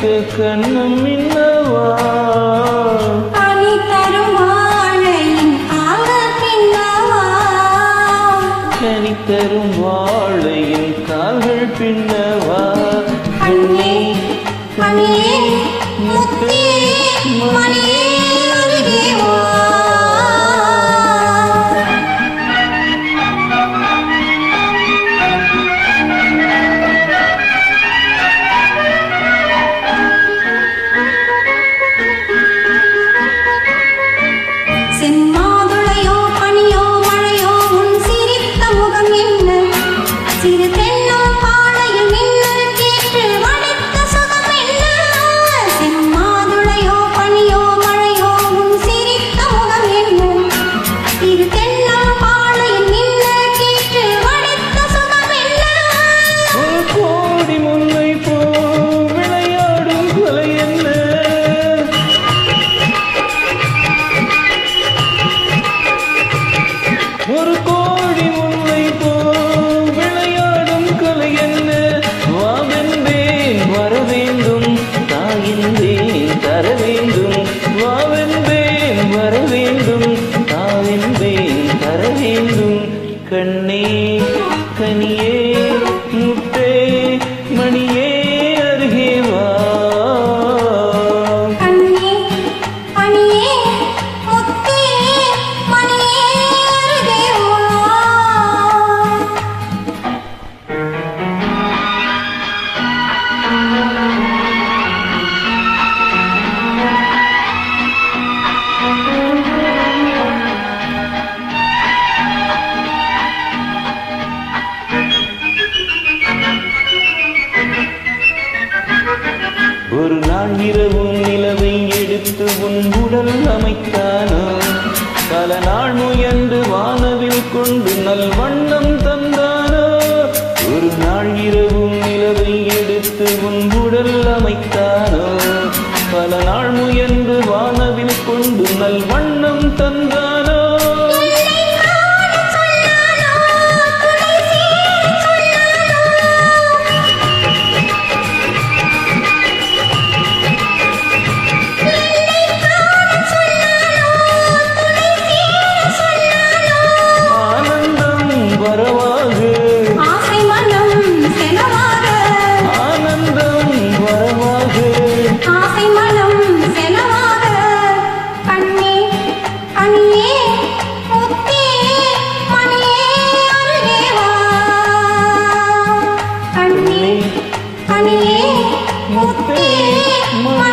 வைத்த கண்ணம் மின்னவா அணி தரும் வாழையின் கால்கள் பின்னவா கனி தரும் வாழையின் கால்கள் பின்னவா கண்ணே கண்ணே முத்தே மணியே அருகே வா செம்மாதுளையோ பனியோ மழையோ உன் சிரித்த முகம் என்ன சிறு தென்னும் பாளையில் மின்னல் கேட்டு வடித்த சுகம் என்ன செம்மாதுளையோ பனியோ மழையோ உன் சிரித்த முகம் என்ன சிறு தென்னும் பாளையில் மின்னல் கேட்டு வடித்த சுகம் என்ன ஒரு கோடி முல்லை போ விளையாடும் கொலை என்ன ஒரு கோடி முல்லை போ விளையாடும் கொலை என்ன வாவென்பேன் வர வேண்டும் தாயின்பேன் தர வேண்டும் வாவென்பேன் வர வேண்டும் தாவென்பேன் தர வேண்டும் கண்ணே கனியே முட்டே மணியே அருகே வா கண்ணே கனியே முத்தே மணியே அருகே வா ஒரு நாள் இரவும் நிலவை எடுத்து உன் உடல் அமைத்தானோ பல நாள் முயன்று வானவில் கொண்டு நல் வண்ணம் தந்தானோ ஒரு நாள் இரவும் நிலவை எடுத்து உன் உடல் அமைத்தானோ பல நாள் முயன்று வானவில் கொண்டு நல் வண்ணம் தந்தானோ ஆனந்தம் வரவாக ஆசை மனம் செலவாக ஆனந்தம் வரவாக ஆசை மனம் செலவாக கண்ணே கனியே முத்தே மணியே அருகே வா கண்ணே கனியே முத்தே மணியே